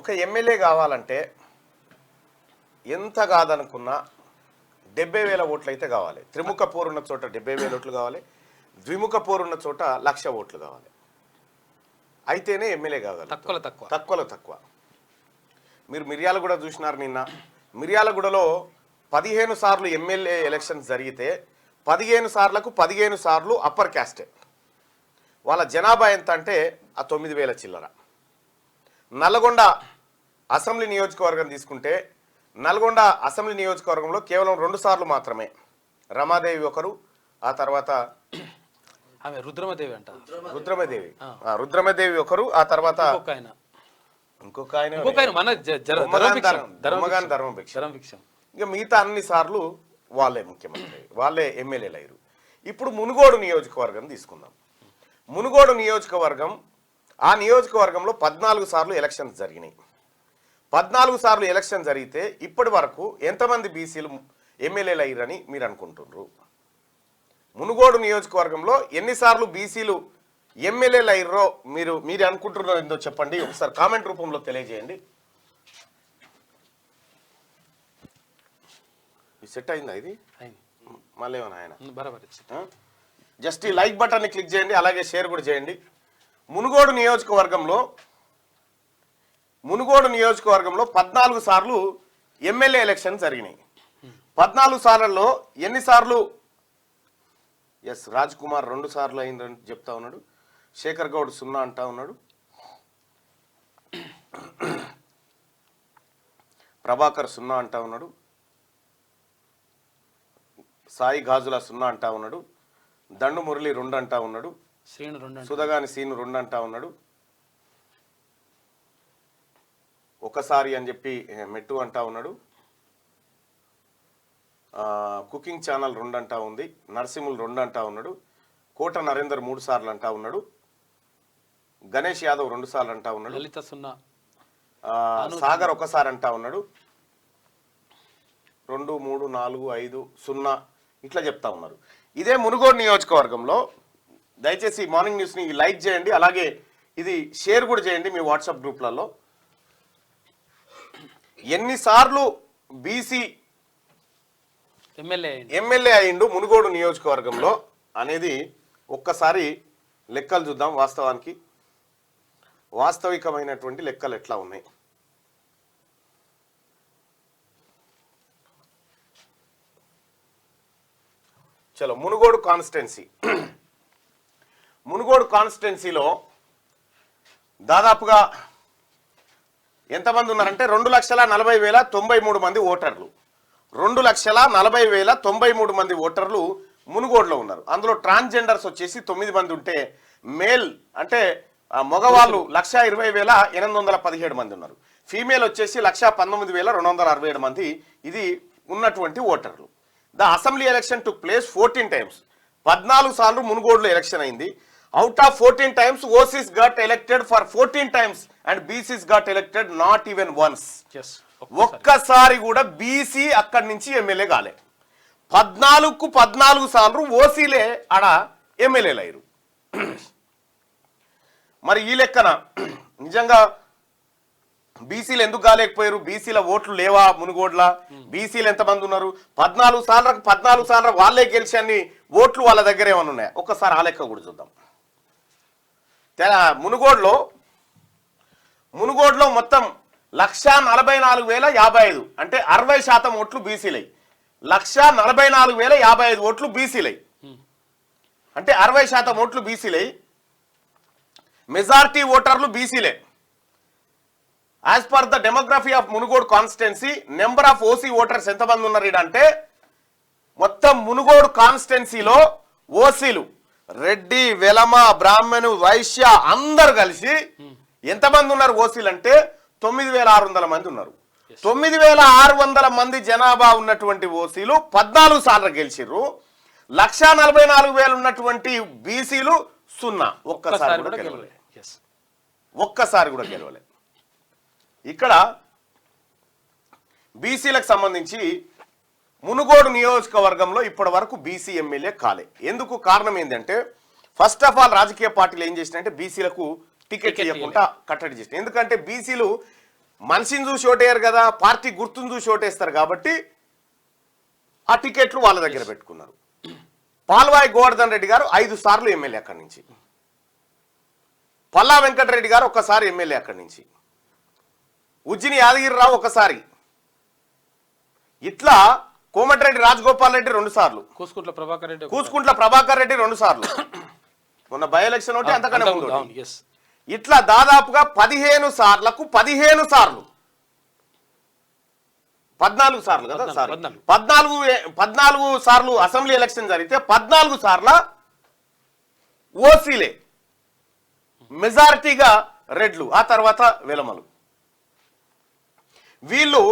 ఒక ఎమ్మెల్యే కావాలంటే ఎంత కాదనుకున్నా 70,000 ఓట్లు అయితే కావాలి. త్రిముఖ పోరున్న చోట 70,000 ఓట్లు కావాలి, ద్విముఖ పోరున్న చోట 1,00,000 ఓట్లు కావాలి. అయితేనే ఎమ్మెల్యే కావాలి. తక్కువలో తక్కువ. మీరు మిర్యాలగూడ చూసినారు. నిన్న మిర్యాలగూడలో 15 సార్లు ఎమ్మెల్యే ఎలక్షన్స్ జరిగితే 15 సార్లకు 15 సార్లు అప్పర్ క్యాస్టే. వాళ్ళ జనాభా ఎంత అంటే ఆ 9,000 చిల్లర. నల్గొండ అసెంబ్లీ నియోజకవర్గం తీసుకుంటే నల్గొండ అసెంబ్లీ నియోజకవర్గంలో కేవలం 2 సార్లు మాత్రమే రమాదేవి ఒకరు, ఆ తర్వాత రుద్రమదేవి ఒకరు, ఆ తర్వాత ఇంకొక ఆయన ధర్మభిక్షం. ఇక మిగతా అన్ని సార్లు వాళ్ళే ముఖ్యమంత్రి, వాళ్ళే ఎమ్మెల్యేలు అయ్యారు. ఇప్పుడు మునుగోడు నియోజకవర్గం తీసుకుందాం. మునుగోడు నియోజకవర్గం, ఆ నియోజకవర్గంలో 14 సార్లు ఎలక్షన్స్ జరిగినాయి. 14 సార్లు ఎలక్షన్ జరిగితే ఇప్పటి వరకు ఎంతమంది బీసీలు ఎమ్మెల్యేలు అయ్యారని మీరు అనుకుంటున్నారు? మునుగోడు నియోజకవర్గంలో ఎన్నిసార్లు బీసీలు ఎమ్మెల్యేలు అయ్యారో మీరు అనుకుంటున్నారో ఏందో చెప్పండి. ఒకసారి కామెంట్ రూపంలో తెలియజేయండి. సెట్ అయిందా ఇది? మళ్ళీ ఏమన్నా ఆయన జస్ట్ ఈ లైక్ బటన్ని క్లిక్ చేయండి, అలాగే షేర్ కూడా చేయండి. మునుగోడు నియోజకవర్గంలో 14 సార్లు ఎమ్మెల్యే ఎలక్షన్ జరిగినాయి. 14 సార్లలో ఎన్నిసార్లు రాజ్ కుమార్ 2 సార్లు అయిందని చెప్తా ఉన్నాడు. శేఖర్ గౌడ్ 0 అంటా ఉన్నాడు. ప్రభాకర్ 0 అంటా ఉన్నాడు. సాయి గాజుల 0 అంటా ఉన్నాడు. దండు మురళి 2 అంటా ఉన్నాడు. సుధగాని సీను 2 అంటా ఉన్నాడు. ఒకసారి అని చెప్పి మెట్టు అంటా ఉన్నాడు. కుకింగ్ ఛానల్ 2 అంటా ఉంది. నరసింహులు 2 అంటా ఉన్నాడు. కోట నరేందర్ 3 సార్లు అంటా ఉన్నాడు. గణేష్ యాదవ్ 2 సార్లు అంటా ఉన్నాడు. సాగర్ 1 సారి అంటా ఉన్నాడు. 2, 3, 4, 5, 0 ఇట్లా చెప్తా ఉన్నారు. ఇదే మునుగోడు నియోజకవర్గంలో దయచేసి మార్నింగ్ న్యూస్ని లైక్ చేయండి, అలాగే ఇది షేర్ కూడా చేయండి మీ వాట్సాప్ గ్రూప్లలో. ఎన్నిసార్లు బీసీ ఎమ్మెల్యే అయిండు మునుగోడు నియోజకవర్గంలో అనేది ఒక్కసారి లెక్కలు చూద్దాం. వాస్తవికమైనటువంటి లెక్కలు ఎట్లా ఉన్నాయి. చలో మునుగోడు కాన్స్టిట్యున్సీలో దాదాపుగా ఎంతమంది ఉన్నారంటే 2,40,093 మంది ఓటర్లు. 2,40,093 మంది ఓటర్లు మునుగోడులో ఉన్నారు. అందులో ట్రాన్స్జెండర్స్ వచ్చేసి 9 మంది ఉంటే మేల్ అంటే మగవాళ్ళు 1,20,817 మంది ఉన్నారు. ఫీమేల్ వచ్చేసి 1,19,267 మంది ఇది ఉన్నటువంటి ఓటర్లు. The assembly election took place 14 times. 14 సార్లు మునుగోడులో ఎలక్షన్ అయింది. Out of 14 times OCs got elected for 14 times and BCs got elected not even once. ఒక్కసారి కూడా బీసీ అక్కడి నుంచి ఎమ్మెల్యే కాలే. 14కు 14 సార్లు ఓసీలే ఆడ ఎమ్మెల్యేలు అయ్యారు. మరి ఈ లెక్కన నిజంగా బీసీలు ఎందుకు కాలేకపోయారు? బీసీల ఓట్లు లేవా మునుగోడ్ల? బీసీలు ఎంతమంది ఉన్నారు? 14 సార్లు వాళ్ళే గెలిచి ఓట్లు వాళ్ళ దగ్గర ఏమన్నా ఉన్నాయా? ఒక్కసారి ఆ లెక్క కూడా చూద్దాం. మునుగోడులో మొత్తం 1,44,055 అంటే 60% ఓట్లు బీసీలై. 1,44,055 ఓట్లు బీసీలై అంటే 60% ఓట్లు బీసీలై. మెజారిటీ ఓటర్లు బీసీలే. As per the demography of Munugode constituency number of OC voters ఎంతమంది ఉన్నారు అంటే మొత్తం మునుగోడు కాన్స్టిట్యున్సీలో ఓసీలు రెడ్డి, వెలమ, బ్రాహ్మణు, వైశ్య అందరు కలిసి ఎంతమంది ఉన్నారు ఓసీలు అంటే 9,600 మంది ఉన్నారు. 9,600 మంది జనాభా ఉన్నటువంటి ఓసీలు 14 సార్లు గెలిచిర్రు. 1,44,000 ఉన్నటువంటి బీసీలు 0. ఒక్కసారి కూడా గెలవలే. ఇక్కడ బీసీలకు సంబంధించి మునుగోడు నియోజకవర్గంలో ఇప్పటి వరకు బీసీ ఎమ్మెల్యే కాలే. ఎందుకు కారణం ఏంటంటే ఫస్ట్ ఆఫ్ ఆల్ రాజకీయ పార్టీలు ఏం చేసినాయంటే బీసీలకు టికెట్ ఇవ్వకుండా కట్టడి చేసినాయి. ఎందుకంటే బీసీలు మనిషిని చూసి ఓటేయరు కదా, పార్టీ గుర్తును చూసి ఓటేస్తారు కాబట్టి ఆ టికెట్లు వాళ్ళ దగ్గర పెట్టుకున్నారు. పాల్వాయి గోవర్ధన్ రెడ్డి గారు 5 సార్లు ఎమ్మెల్యే అక్కడి నుంచి, పల్లా వెంకటరెడ్డి గారు ఒకసారి ఎమ్మెల్యే అక్కడి నుంచి, ఉజ్జిని యాదగిరిరావు ఒకసారి, ఇట్లా కోమటిరెడ్డి రాజగోపాల్ రెడ్డి 2 సార్లు, కూసుకుంట్ల ప్రభాకర్ రెడ్డి 2 సార్లు, మొన్న బై ఎలక్షన్ ఒకటి అంతకన్నా ముందు, ఇట్లా దాదాపుగా 15 సార్లకు 15 సార్లు 14 సార్లు కదా సార్, 14 సార్లు అసెంబ్లీ ఎలక్షన్ జరిగితే 14 సార్ల ఓసీలే మెజారిటీగా రెడ్లు, ఆ తర్వాత వెలమలు. వీళ్ళు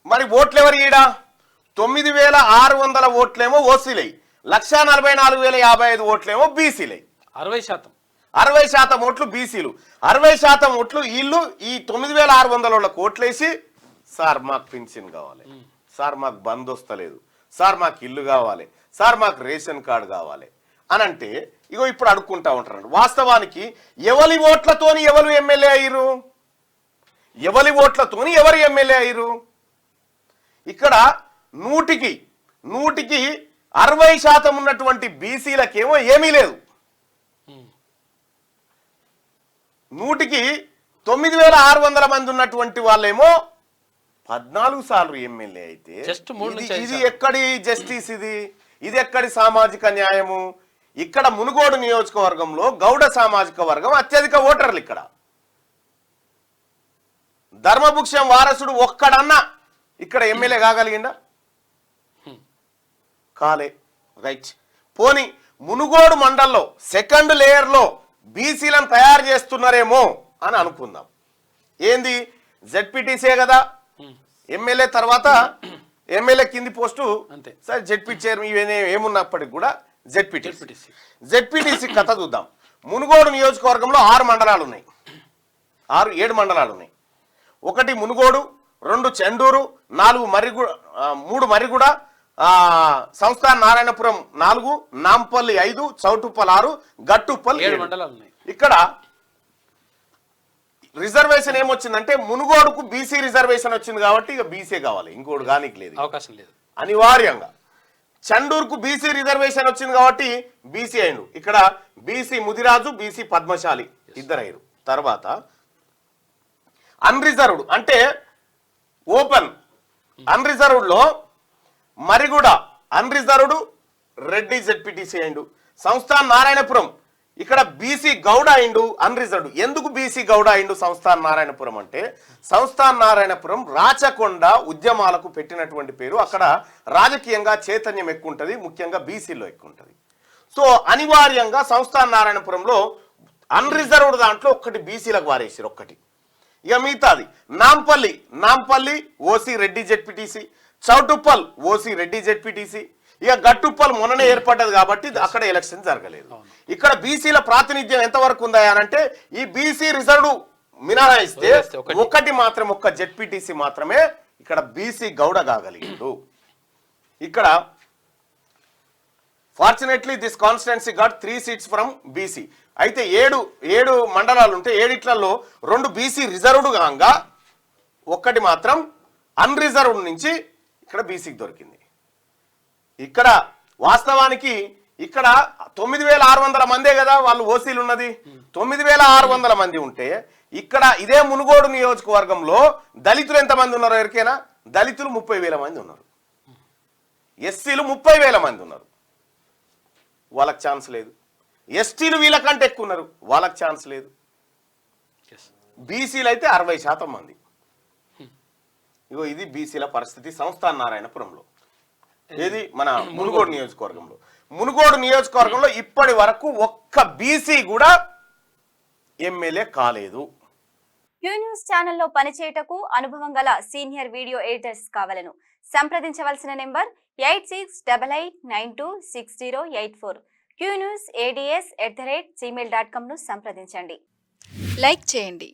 మరి ఓట్లు ఎవరు ఈడ 9600 ఓట్లేమో ఓసీలై, 1,44,055 ఓట్లేమో బీసీలై, 60% ఓట్లు బీసీలు, 60% ఓట్లు వీళ్ళు ఈ 9600 ఓట్లేసి సార్ మాకు పెన్షన్ కావాలి, సార్ మాకు బంద్ వస్తలేదు, సార్ మాకు ఇల్లు కావాలి, సార్ మాకు రేషన్ కార్డు కావాలి అని అంటే ఇగో ఇప్పుడు అడుక్కుంటా ఉంటారు. వాస్తవానికి ఎవరి ఓట్లతోని ఎవరు ఎమ్మెల్యే అయ్యారు, ఎవరి ఓట్లతోని ఎవరు ఎమ్మెల్యే అయ్యారు? ఇక్కడ 100కి 60% ఉన్నటువంటి బీసీలకేమో ఏమీ లేదు, 100కి 9600 మంది ఉన్నటువంటి వాళ్ళేమో 14 సార్లు ఎమ్మెల్యే అయితే ఇది ఎక్కడి జస్టిస్, ఇది ఎక్కడి సామాజిక న్యాయము? ఇక్కడ మునుగోడు నియోజకవర్గంలో గౌడ సామాజిక వర్గం అత్యధిక ఓటర్లు. ఇక్కడ ధర్మభుక్షం వారసుడు ఒక్కడన్నా ఇక్కడ ఎమ్మెల్యే కాగలిగిందా? కాలే. రైట్, పోని మునుగోడు మండల్లో సెకండ్ లేయర్లో బీసీలను తయారు చేస్తున్నారేమో అని అనుకుందాం. ఏంది జెడ్పీటీసీ కదా, ఎమ్మెల్యే తర్వాత ఎమ్మెల్యే కింది పోస్టు సరే జెడ్పీ చైర్మన్ ఏమున్నప్పటికి కూడా జెడ్పీటీసీ కథ చూద్దాం. మునుగోడు నియోజకవర్గంలో 6 మండలాలు ఉన్నాయి, 7 మండలాలు ఉన్నాయి. 1 మునుగోడు, 2 చెండూరు, 3 మరిగూడ, సంస్థాన నారాయణపురం 4, నాంపల్లి 5, చౌటుప్పల్ 6, గట్టుప్పల్ 7 మండలాలు ఉన్నాయి. ఇక్కడ రిజర్వేషన్ ఏమొచ్చిందంటే మునుగోడుకు బీసీ రిజర్వేషన్ వచ్చింది కాబట్టి ఇక బీసీ కావాలి, ఇంకోటి కానీ లేదు, అవకాశం లేదు అనివార్యంగా. చండూరుకు బీసీ రిజర్వేషన్ వచ్చింది కాబట్టి బీసీ అయిండు. ఇక్కడ బీసీ ముదిరాజు, బీసీ పద్మశాలి 2 అయ్యారు. తర్వాత అన్రిజర్వ్డ్ అంటే ఓపెన్ అన్రిజర్వ్డ్ లో మరిగూడ అన్రిజర్వ్డ్ రెడ్డి జెడ్పీటీసీ అయిండు. సంస్థాన్ నారాయణపురం ఇక్కడ బీసీ గౌడ అయిండు అన్రిజర్వ్డ్. ఎందుకు బీసీ గౌడ అయిండు సంస్థాన్ నారాయణపురం అంటే సంస్థాన్ నారాయణపురం రాచకొండ ఉద్యమాలకు పెట్టినటువంటి పేరు. అక్కడ రాజకీయంగా చైతన్యం ఎక్కువ ఉంటుంది, ముఖ్యంగా బీసీలో ఎక్కువ ఉంటుంది. సో అనివార్యంగా సంస్థాన్ నారాయణపురంలో అన్రిజర్వ్డ్ దాంట్లో ఒక్కటి బీసీలకు వారేసారు ఒక్కటి. ఇక మిగతాది Nampally OC Reddy ZPTC, Choutuppal OC Reddy ZPTC. ఇక గట్టుప్పల్ మొన్ననే ఏర్పడ్డది కాబట్టి అక్కడ ఎలక్షన్ జరగలేదు. ఇక్కడ బీసీల ప్రాతినిధ్యం ఎంతవరకు ఉందా అంటే ఈ బీసీ రిజర్వ్ మినహాయిస్తే ఒక్క జెడ్పీటీసీ మాత్రమే ఇక్కడ బీసీ గౌడ కాగలిగిండు. ఇక్కడ fortunately this constituency got 3 seats from BC. అయితే 7 మండలాలు ఉంటే 7 2 బీసీ రిజర్వ్డ్ కాగా 1 మాత్రం అన్రిజర్వ్డ్ నుంచి ఇక్కడ బీసీకి దొరికింది. ఇక్కడ వాస్తవానికి ఇక్కడ 9600 మందే కదా వాళ్ళు ఓసీలు ఉన్నది. 9600 మంది ఉంటే ఇక్కడ ఇదే మునుగోడు నియోజకవర్గంలో దళితులు ఎంతమంది ఉన్నారో ఎరికేనా? దళితులు 30,000 మంది ఉన్నారు, ఎస్సీలు 30,000 మంది ఉన్నారు, వాళ్ళకి ఛాన్స్ లేదు. ఎస్టీలు వీళ్ళకంటే ఎక్కువ ఉన్నారు, వాళ్ళకి ఛాన్స్ లేదు. బీసీలు అయితే 60% మంది. ఇగో ఇది బీసీల పరిస్థితి సంస్థాన్ నారాయణపురంలో, ఏది మన మునుగోడు నియోజకవర్గంలో. మునుగోడు నియోజకవర్గంలో ఇప్పటి వరకు ఒక్క బీసీ కూడా ఎమ్మెల్యే కాలేదు. క్యూ న్యూస్ ఛానల్లో పనిచేయటకు అనుభవం గల సీనియర్ వీడియో ఎడిటర్స్ కావాలను సంప్రదించవలసిన నెంబర్ 8688926084. qnewsads@gmail.com ను సంప్రదించండి. లైక్ చేయండి.